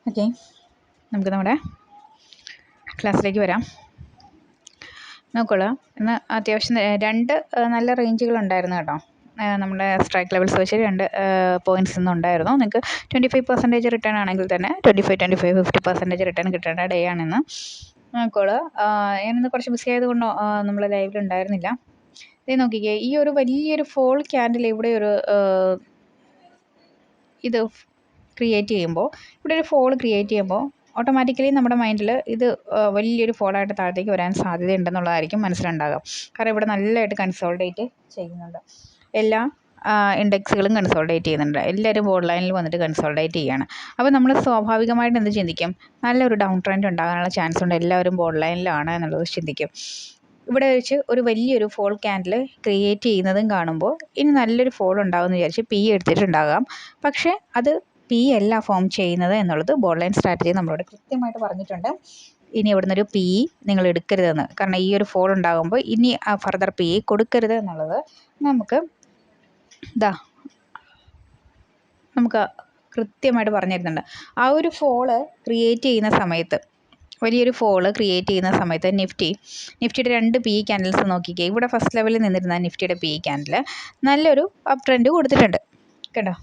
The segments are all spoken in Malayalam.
ഓക്കെ, നമുക്ക് നമ്മുടെ ക്ലാസ്സിലേക്ക് വരാം. നോക്കോളൂ, ഇന്ന് അത്യാവശ്യം രണ്ട് നല്ല റേഞ്ചുകളുണ്ടായിരുന്നു കേട്ടോ. നമ്മുടെ സ്ട്രൈക്ക് ലെവൽസ് വെച്ച് രണ്ട് പോയിൻറ്റ്സ് ഇന്നുണ്ടായിരുന്നു. നിങ്ങൾക്ക് 25% റിട്ടേൺ ആണെങ്കിൽ തന്നെ 50% റിട്ടേൺ കിട്ടേണ്ട ഡേ ആണിന്ന്. നോക്കോളൂ, ഞാനിന്ന് കുറച്ച് ബിസി ആയതുകൊണ്ടോ നമ്മൾ ലൈവിലുണ്ടായിരുന്നില്ല. ഇത് നോക്കിക്കേ, ഈ ഒരു വലിയൊരു ഫോൾ ക്യാൻഡിൽ ഇവിടെ ഒരു ഇത് ക്രിയേറ്റ് ചെയ്യുമ്പോൾ, ഇവിടെ ഒരു ഫോൾ ക്രിയേറ്റ് ചെയ്യുമ്പോൾ ഓട്ടോമാറ്റിക്കലി നമ്മുടെ മൈൻഡിൽ ഇത് വലിയൊരു ഫോളായിട്ട് താഴത്തേക്ക് വരാൻ സാധ്യതയുണ്ടെന്നുള്ളതായിരിക്കും മനസ്സിലുണ്ടാകുക. കാരണം ഇവിടെ നല്ലതായിട്ട് കൺസോൾഡേറ്റ് ചെയ്യുന്നുണ്ട്, എല്ലാ ഇൻഡെക്സുകളും കൺസോൾഡേറ്റ് ചെയ്യുന്നുണ്ട്. എല്ലാവരും ബോർഡ് ലൈനിൽ വന്നിട്ട് കൺസോൾഡേറ്റ് ചെയ്യുകയാണ്. അപ്പോൾ നമ്മൾ സ്വാഭാവികമായിട്ട് എന്ത് ചിന്തിക്കും? നല്ലൊരു ഡൗൺ ട്രെൻഡ് ഉണ്ടാകാനുള്ള ചാൻസ് ഉണ്ട്, എല്ലാവരും ബോർഡ് ലൈനിലാണ് എന്നുള്ളത് ചിന്തിക്കും. ഇവിടെ വെച്ച് ഒരു വലിയൊരു ഫോൾ ക്യാൻഡിൽ ക്രിയേറ്റ് ചെയ്യുന്നതും കാണുമ്പോൾ ഇനി നല്ലൊരു ഫോൾ ഉണ്ടാകുമെന്ന് വിചാരിച്ച് പി എടുത്തിട്ടുണ്ടാകാം. പക്ഷേ അത് പി അല്ല ഫോം ചെയ്യുന്നത് എന്നുള്ളത് ബോർഡ് ലൈൻ സ്ട്രാറ്റജി നമ്മളോട് കൃത്യമായിട്ട് പറഞ്ഞിട്ടുണ്ട്. ഇനി ഇവിടുന്ന് ഒരു പി നിങ്ങൾ എടുക്കരുതെന്ന്. കാരണം ഈ ഒരു ഫോൾ ഉണ്ടാകുമ്പോൾ ഇനി ആ ഫർദർ പി കൊടുക്കരുത് എന്നുള്ളത് നമുക്ക് കൃത്യമായിട്ട് പറഞ്ഞു തരുന്നുണ്ട്. ആ ഒരു ഫോള് ക്രിയേറ്റ് ചെയ്യുന്ന സമയത്ത്, വലിയൊരു ഫോള് ക്രിയേറ്റ് ചെയ്യുന്ന സമയത്ത് നിഫ്റ്റിയുടെ രണ്ട് പി ക്യാൻഡിൽസ് നോക്കിക്കേ. ഇവിടെ ഫസ്റ്റ് ലെവലിൽ നിന്നിരുന്ന നിഫ്റ്റിയുടെ പി ക്യാൻഡിൽ നല്ലൊരു അപ് ട്രെൻഡ് കൊടുത്തിട്ടുണ്ട് കേട്ടോ.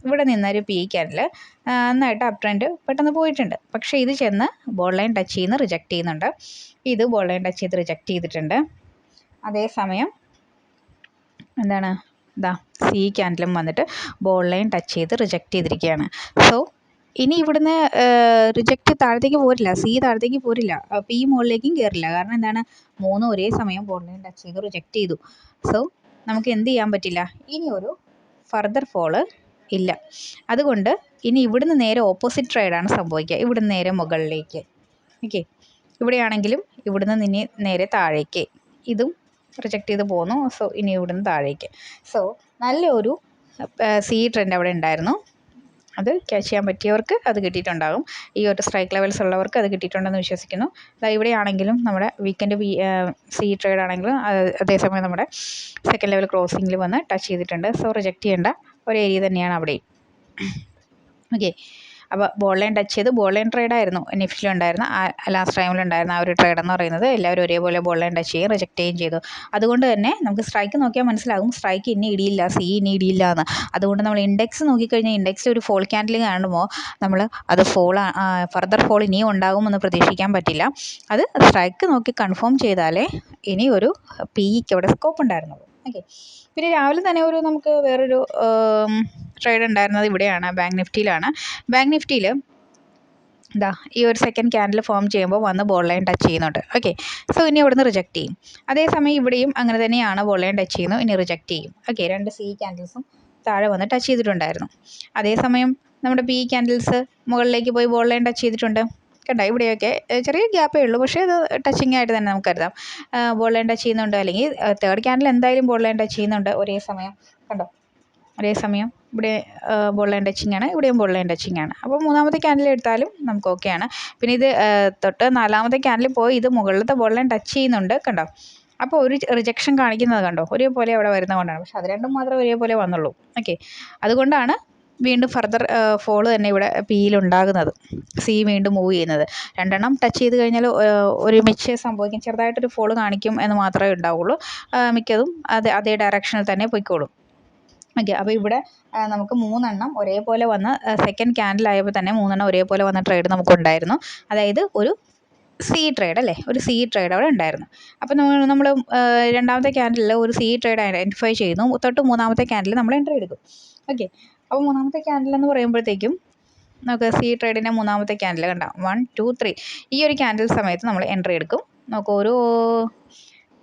ഇവിടെ നിന്നൊരു പി ക്യാൻഡിൽ നന്നായിട്ട് അപ് ട്രെൻഡ് പെട്ടെന്ന് പോയിട്ടുണ്ട്. പക്ഷേ ഇത് ചെന്ന് ബോർഡ് ലൈൻ ടച്ച് ചെയ്യുന്ന റിജക്റ്റ് ചെയ്യുന്നുണ്ട്. ഇത് ബോർഡ് ലൈൻ ടച്ച് ചെയ്ത് റിജക്റ്റ് ചെയ്തിട്ടുണ്ട്. അതേസമയം എന്താണ്, സി ക്യാൻഡിലും വന്നിട്ട് ബോർഡ് ലൈൻ ടച്ച് ചെയ്ത് റിജക്റ്റ് ചെയ്തിരിക്കുകയാണ്. സോ ഇനി ഇവിടുന്ന് റിജക്റ്റ് താഴത്തേക്ക് പോരില്ല, സി താഴത്തേക്ക് പോരില്ല, പി മുകളിലേക്കും കയറില്ല. കാരണം എന്താണ്, മൂന്നും ഒരേ സമയം ബോർഡ് ലൈൻ ടച്ച് ചെയ്ത് റിജക്റ്റ് ചെയ്തു. സോ നമുക്ക് എന്ത് ചെയ്യാൻ പറ്റില്ല, ഇനി ഒരു ഫർദർ ഫോള് ഇല്ല. അതുകൊണ്ട് ഇനി ഇവിടുന്ന് നേരെ ഓപ്പോസിറ്റ് ട്രേഡാണ് സംഭവിക്കുക. ഇവിടുന്ന് നേരെ മുകളിലേക്ക്. ഓക്കെ, ഇവിടെയാണെങ്കിലും ഇവിടുന്ന് ഇനി നേരെ താഴേക്ക്, ഇതും റിജക്റ്റ് ചെയ്ത് പോന്നു. സോ ഇനി ഇവിടുന്ന് താഴേക്ക്. സോ നല്ലൊരു സി ട്രെൻഡ് അവിടെ ഉണ്ടായിരുന്നു. അത് ക്യാച്ച് ചെയ്യാൻ പറ്റിയവർക്ക് അത് കിട്ടിയിട്ടുണ്ടാകും. ഈ ഒരു സ്ട്രൈക്ക് ലെവൽസ് ഉള്ളവർക്ക് അത് കിട്ടിയിട്ടുണ്ടെന്ന് വിശ്വസിക്കുന്നു. ഇവിടെയാണെങ്കിലും നമ്മുടെ വീക്കെൻഡ് സി ട്രേഡ് ആണെങ്കിലും അതേസമയം നമ്മുടെ സെക്കൻഡ് ലെവൽ ക്രോസിങ്ങിൽ വന്ന് ടച്ച് ചെയ്തിട്ടുണ്ട്. സോ റിജക്റ്റ് ചെയ്യേണ്ട ഒരു ഏരിയ തന്നെയാണ് അവിടെയും. ഓക്കെ, അപ്പോൾ ബോൾ ലൈൻ ടച്ച് ചെയ്ത് ബോൾ ലൈൻ ട്രേഡായിരുന്നു നിഫ്റ്റിലുണ്ടായിരുന്ന ലാസ്റ്റ് ടൈമിലുണ്ടായിരുന്ന ആ ഒരു ട്രേഡ് എന്ന് പറയുന്നത്. എല്ലാവരും ഒരേപോലെ ബോൾ ലൈൻ ടച്ച് ചെയ്യും, റിജക്റ്റ് ചെയ്യുകയും ചെയ്തു. അതുകൊണ്ട് തന്നെ നമുക്ക് സ്ട്രൈക്ക് നോക്കിയാൽ മനസ്സിലാകും, സ്ട്രൈക്ക് ഇനി ഇടിയില്ല, സി ഇനി ഇടിയില്ല എന്ന്. അതുകൊണ്ട് നമ്മൾ ഇൻഡെക്സ് നോക്കിക്കഴിഞ്ഞാൽ ഇൻഡെക്സിൽ ഒരു ഫോൾ ക്യാൻഡിൽ കാണുമ്പോൾ നമ്മൾ അത് ഫർദർ ഫോൾ ഇനിയും ഉണ്ടാകുമെന്ന് പ്രതീക്ഷിക്കാൻ പറ്റില്ല. അത് സ്ട്രൈക്ക് നോക്കി കൺഫേം ചെയ്താലേ ഇനി ഒരു പിക്ക് അവിടെ സ്കോപ്പ് ഉണ്ടായിരുന്നുള്ളൂ. ഓക്കെ, പിന്നെ രാവിലെ തന്നെ നമുക്ക് വേറൊരു ട്രേഡ് ഉണ്ടായിരുന്നത് ഇവിടെയാണ്, ബാങ്ക് നിഫ്റ്റിയിലാണ്. ബാങ്ക് നിഫ്റ്റിയിൽ ഈ ഒരു സെക്കൻഡ് ക്യാൻഡിൽ ഫോം ചെയ്യുമ്പോൾ വന്ന് ബോൾ ലൈൻ ടച്ച് ചെയ്യുന്നുണ്ട്. ഓക്കെ, സോ ഇനി ഇവിടുന്ന് റിജക്റ്റ് ചെയ്യും. അതേസമയം ഇവിടെയും അങ്ങനെ തന്നെയാണ്, ബോൾ ലൈൻ ടച്ച് ചെയ്യുന്നു, ഇനി റിജക്റ്റ് ചെയ്യും. ഓക്കെ, രണ്ട് സി ക്യാൻഡിൽസും താഴെ വന്ന് ടച്ച് ചെയ്തിട്ടുണ്ടായിരുന്നു. അതേസമയം നമ്മുടെ പി ക്യാൻഡിൽസ് മുകളിലേക്ക് പോയി ബോൾ ലൈൻ ടച്ച് ചെയ്തിട്ടുണ്ട്. കണ്ടോ, ഇവിടെയൊക്കെ ചെറിയ ഗ്യാപ്പേ ഉള്ളൂ, പക്ഷേ ഇത് ടച്ചിങ് ആയിട്ട് തന്നെ നമുക്ക് കരുതാം. ബോൾ ലൈൻ ടച്ച് ചെയ്യുന്നുണ്ട്, അല്ലെങ്കിൽ തേർഡ് ക്യാൻഡിൽ എന്തായാലും ബോൾ ലൈൻ ടച്ച് ചെയ്യുന്നുണ്ട് ഒരേ സമയം. കണ്ടോ, ഒരേ സമയം ഇവിടെ ബോൾ ലൈൻ ടച്ചിങ് ആണ്, ഇവിടെയും ബോൾ ലൈൻ ടച്ചിങ് ആണ്. അപ്പോൾ മൂന്നാമത്തെ ക്യാൻഡിൽ എടുത്താലും നമുക്ക് ഓക്കെയാണ്. പിന്നെ ഇത് തൊട്ട് നാലാമത്തെ ക്യാൻഡിൽ പോയി ഇത് മുകളിലത്തെ ബോൾ ലൈൻ ടച്ച് ചെയ്യുന്നുണ്ട്. കണ്ടോ, അപ്പോൾ ഒരു റിജക്ഷൻ കാണിക്കുന്നത് കണ്ടോ, ഒരേപോലെ അവിടെ വരുന്നതുകൊണ്ടാണ്. പക്ഷെ അത് രണ്ടും മാത്രമേ ഒരേപോലെ വന്നുള്ളൂ. ഓക്കെ, അതുകൊണ്ടാണ് വീണ്ടും ഫർദർ ഫോള് തന്നെ ഇവിടെ പിയിലുണ്ടാകുന്നത്, സി വീണ്ടും മൂവ് ചെയ്യുന്നത്. രണ്ടെണ്ണം ടച്ച് ചെയ്ത് കഴിഞ്ഞാൽ ഒരുമിച്ച് സംഭവിക്കും, ചെറുതായിട്ടൊരു ഫോള് കാണിക്കും എന്ന് മാത്രമേ ഉണ്ടാവുള്ളൂ. മിക്കതും അതേ ഡയറക്ഷനിൽ തന്നെ പോയിക്കോളും. ഓക്കെ, അപ്പോൾ ഇവിടെ നമുക്ക് മൂന്നെണ്ണം ഒരേപോലെ വന്ന് സെക്കൻഡ് ക്യാൻഡിലായപ്പോൾ തന്നെ മൂന്നെണ്ണം ഒരേപോലെ വന്ന ട്രേഡ് നമുക്കുണ്ടായിരുന്നു. അതായത് ഒരു സി ട്രേഡ് അല്ലേ, ഒരു സി ട്രേഡ് അവിടെ ഉണ്ടായിരുന്നു. അപ്പോൾ നമ്മൾ രണ്ടാമത്തെ ക്യാൻഡിലിൽ ഒരു സി ട്രേഡ് ഐഡൻറ്റിഫൈ ചെയ്യുന്നു, തൊട്ട് മൂന്നാമത്തെ ക്യാൻഡിൽ നമ്മൾ എൻട്രി എടുക്കും. ഓക്കെ, അപ്പോൾ മൂന്നാമത്തെ ക്യാൻഡിൽ എന്ന് പറയുമ്പോഴത്തേക്കും നമുക്ക് സി ട്രേഡിൻ്റെ മൂന്നാമത്തെ ക്യാൻഡിൽ കണ്ട 1 2 3 ഈ ഒരു ക്യാൻഡിൽ സമയത്ത് നമ്മൾ എൻട്രി എടുക്കും. നമുക്ക് ഒരു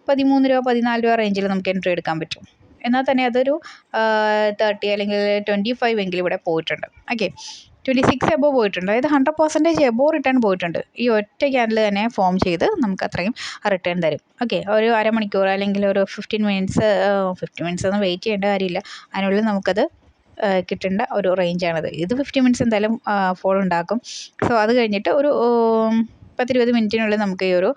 13 രൂപ 14 രൂപ റേഞ്ചിൽ നമുക്ക് എൻട്രി എടുക്കാൻ പറ്റും. എന്നാൽ തന്നെ അതൊരു 30 അല്ലെങ്കിൽ 25 എങ്കിലും ഇവിടെ പോയിട്ടുണ്ട്. ഓക്കെ, 26 എബോ പോയിട്ടുണ്ട്. അതായത് 100% എബോ റിട്ടേൺ പോയിട്ടുണ്ട്. ഈ ഒറ്റ ക്യാൻഡിൽ തന്നെ ഫോം ചെയ്ത് നമുക്ക് അത്രയും റിട്ടേൺ തരും. ഓക്കെ, ഒരു അരമണിക്കൂർ അല്ലെങ്കിൽ ഒരു 15 മിനിറ്റ്സ് ഒന്നും വെയിറ്റ് ചെയ്യേണ്ട കാര്യമില്ല. അതിനുള്ളിൽ നമുക്കത് കിട്ടേണ്ട ഒരു റേഞ്ചാണിത്. ഇത് 50 മിനിറ്റ്സ് എന്തായാലും ഫോൾ ഉണ്ടാക്കും. സോ അത് കഴിഞ്ഞിട്ട് ഒരു 10-20 മിനിറ്റിനുള്ളിൽ നമുക്ക് ഈ ഒരു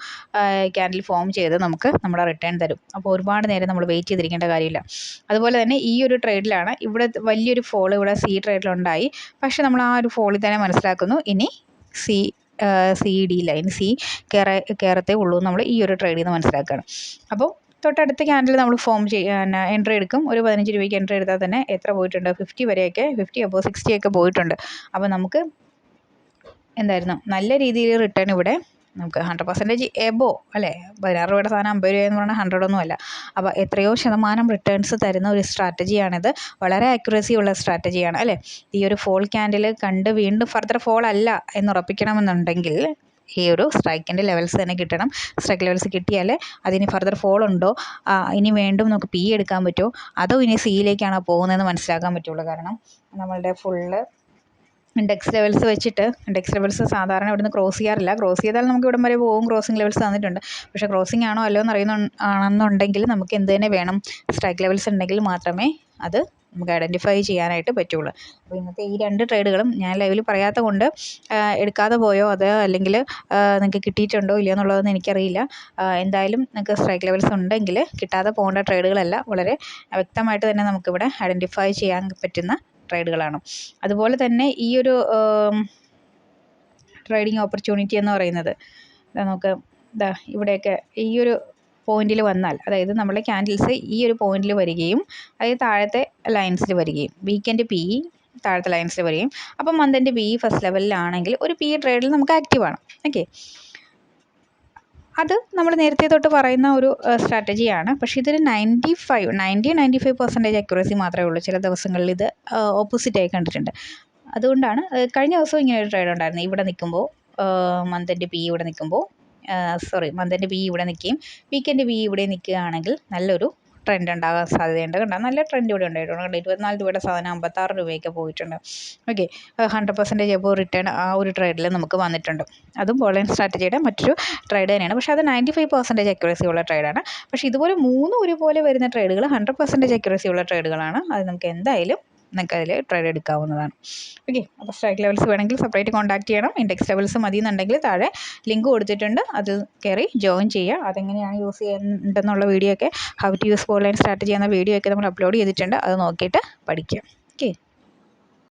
ക്യാൻഡിൽ ഫോം ചെയ്ത് നമുക്ക് നമ്മുടെ റിട്ടേൺ തരും. അപ്പോൾ ഒരുപാട് നേരം നമ്മൾ വെയിറ്റ് ചെയ്തിരിക്കേണ്ട കാര്യമില്ല. അതുപോലെ തന്നെ ഈ ഒരു ട്രേഡിലാണ് ഇവിടെ വലിയൊരു ഫോൾ ഇവിടെ സി ട്രേഡിലുണ്ടായി. പക്ഷേ നമ്മൾ ആ ഒരു ഫോളിൽ തന്നെ മനസ്സിലാക്കുന്നു ഇനി CD ലൈൻ സി കയറത്തേ ഉള്ളൂ നമ്മൾ ഈ ഒരു ട്രേഡിൽ നിന്ന് മനസ്സിലാക്കുകയാണ്. അപ്പോൾ തൊട്ടടുത്ത ക്യാൻഡിൽ നമ്മൾ എൻട്രി എടുക്കും. ഒരു 15 രൂപയ്ക്ക് എൻട്രി എടുത്താൽ തന്നെ എത്ര പോയിട്ടുണ്ട്? 50 വരെയൊക്കെ, 50 അബോ 60 ഒക്കെ പോയിട്ടുണ്ട്. അപ്പോൾ നമുക്ക് എന്തായിരുന്നു നല്ല രീതിയിൽ റിട്ടേൺ ഇവിടെ നമുക്ക് 100% എബോ അല്ലേ? 16 രൂപയുടെ സാധനം 50 രൂപ എന്ന് പറഞ്ഞാൽ 100 ഒന്നും അല്ല. അപ്പോൾ എത്രയോ ശതമാനം റിട്ടേൺസ് തരുന്ന ഒരു സ്ട്രാറ്റജിയാണിത്. വളരെ ആക്യുറസി ഉള്ള സ്ട്രാറ്റജിയാണ് അല്ലേ? ഈ ഒരു ഫോൾ ക്യാൻഡിൽ കണ്ട് വീണ്ടും ഫർദർ ഫോൾ അല്ല എന്ന് ഉറപ്പിക്കണമെന്നുണ്ടെങ്കിൽ ഈ ഒരു സ്ട്രൈക്കിൻ്റെ ലെവൽസ് തന്നെ കിട്ടണം. സ്ട്രൈക്ക് ലെവൽസ് കിട്ടിയാൽ അതിന് ഫർദർ ഫോൾ ഉണ്ടോ, ഇനി വീണ്ടും നമുക്ക് പി എടുക്കാൻ പറ്റുമോ, അതോ ഇനി സിയിലേക്കാണോ പോകുന്നതെന്ന് മനസ്സിലാക്കാൻ പറ്റുള്ളൂ. കാരണം നമ്മളുടെ ഫുള്ള് ഇൻഡെക്സ് ലെവൽസ് വെച്ചിട്ട്, ഇൻഡെക്സ് ലെവൽസ് സാധാരണ ഇവിടുന്ന് ക്രോസ് ചെയ്യാറില്ല. ക്രോസ് ചെയ്താൽ നമുക്ക് ഇവിടം വരെ പോകും. ക്രോസിംഗ് ലെവൽസ് തന്നിട്ടുണ്ട്. പക്ഷേ ക്രോസിംഗ് ആണോ അല്ലയോ ആണെന്നുണ്ടെങ്കിൽ നമുക്ക് എന്ത് തന്നെ വേണം? സ്ട്രൈക്ക് ലെവൽസ് ഉണ്ടെങ്കിൽ മാത്രമേ അത് നമുക്ക് ഐഡൻറ്റിഫൈ ചെയ്യാനായിട്ട് പറ്റുള്ളൂ. അപ്പോൾ ഇന്നത്തെ ഈ 2 ട്രേഡുകളും ഞാൻ ലൈവിൽ പറയാത്ത കൊണ്ട് എടുക്കാതെ പോയോ അത് അല്ലെങ്കിൽ നിങ്ങൾക്ക് കിട്ടിയിട്ടുണ്ടോ ഇല്ലയോ എന്നുള്ളതൊന്നും എനിക്കറിയില്ല. എന്തായാലും നിങ്ങൾക്ക് സ്ട്രൈക്ക് ലെവൽസ് ഉണ്ടെങ്കിൽ കിട്ടാതെ പോകേണ്ട ട്രേഡുകളല്ല, വളരെ വ്യക്തമായിട്ട് തന്നെ നമുക്കിവിടെ ഐഡൻറ്റിഫൈ ചെയ്യാൻ പറ്റുന്ന ട്രേഡുകളാണ്. അതുപോലെ തന്നെ ഈ ഒരു ട്രേഡിംഗ് ഓപ്പർച്യൂണിറ്റി എന്ന് പറയുന്നത് നമുക്ക് ഇവിടെയൊക്കെ ഈ ഒരു പോയിന്റിൽ വന്നാൽ, അതായത് നമ്മുടെ ക്യാൻഡിൽസ് ഈ ഒരു പോയിന്റിൽ വരികയും അതായത് താഴത്തെ ലൈൻസിൽ വരികയും വീക്കെൻഡ് പി താഴത്തെ ലൈൻസിൽ വരികയും അപ്പം മന്തിൻ്റെ പി ഫസ്റ്റ് ലെവലിലാണെങ്കിൽ ഒരു പി ട്രേഡിൽ നമുക്ക് ആക്റ്റീവാണ്. ഓക്കെ, അത് നമ്മൾ നേരത്തെ തൊട്ട് പറയുന്ന ഒരു സ്ട്രാറ്റജിയാണ്. പക്ഷേ ഇതൊരു 95% അക്യുറസി മാത്രമേ ഉള്ളൂ. ചില ദിവസങ്ങളിൽ ഇത് ഓപ്പോസിറ്റായി കണ്ടിട്ടുണ്ട്. അതുകൊണ്ടാണ് കഴിഞ്ഞ ദിവസവും ഇങ്ങനെ ഒരു ട്രേഡ് ഉണ്ടായിരുന്നു. ഇവിടെ നിൽക്കുമ്പോൾ മന്തിൻ്റെ പി ഇവിടെ നിൽക്കുമ്പോൾ മന്തിൻ്റെ പി ഇവിടെ നിൽക്കുകയും വീക്കെൻഡ് പി ഇവിടെ നിൽക്കുകയാണെങ്കിൽ നല്ലൊരു ട്രെൻഡ് ഉണ്ടാകാൻ സാധ്യതയുണ്ട്. കണ്ടോ, നല്ല ട്രെൻഡ് ഇവിടെ ഉണ്ടായിട്ടുണ്ട്. 24 രൂപയുടെ സാധനം 56 രൂപയൊക്കെ പോയിട്ടുണ്ട്. ഓക്കെ, 100% എബോ റിട്ടേൺ ആ ഒരു ട്രേഡിൽ നമുക്ക് വന്നിട്ടുണ്ട്. അതും ബോളിയൻ സ്ട്രാറ്റജിയുടെ മറ്റൊരു ട്രേഡ് തന്നെയാണ്. പക്ഷേ അത് 95% അക്യുറസി ഉള്ള ട്രേഡാണ്. പക്ഷേ ഇതുപോലെ 3 ഒരുപോലെ വരുന്ന ട്രേഡുകൾ 100% അക്യുറസി ഉള്ള ട്രേഡുകളാണ്. അത് നമുക്ക് എന്തായാലും അതിൽ ട്രേഡ് എടുക്കാവുന്നതാണ്. ഓക്കെ, അപ്പോൾ സ്ട്രൈക്ക് ലെവൽസ് വേണമെങ്കിൽ സെപ്പറേറ്റ് കോൺടാക്ട് ചെയ്യണം. ഇൻഡെക്സ് ലെവൽസ് മതി എന്നുണ്ടെങ്കിൽ താഴെ ലിങ്ക് കൊടുത്തിട്ടുണ്ട്, അത് കയറി ജോയിൻ ചെയ്യുക. അതെങ്ങനെയാണ് യൂസ് ചെയ്യേണ്ടതെന്നുള്ള വീഡിയോ ഒക്കെ, how to use Boolean strategy എന്ന വീഡിയോ ഒക്കെ നമ്മൾ അപ്ലോഡ് ചെയ്തിട്ടുണ്ട്. അത് നോക്കിയിട്ട് പഠിക്കുക. ഓക്കെ.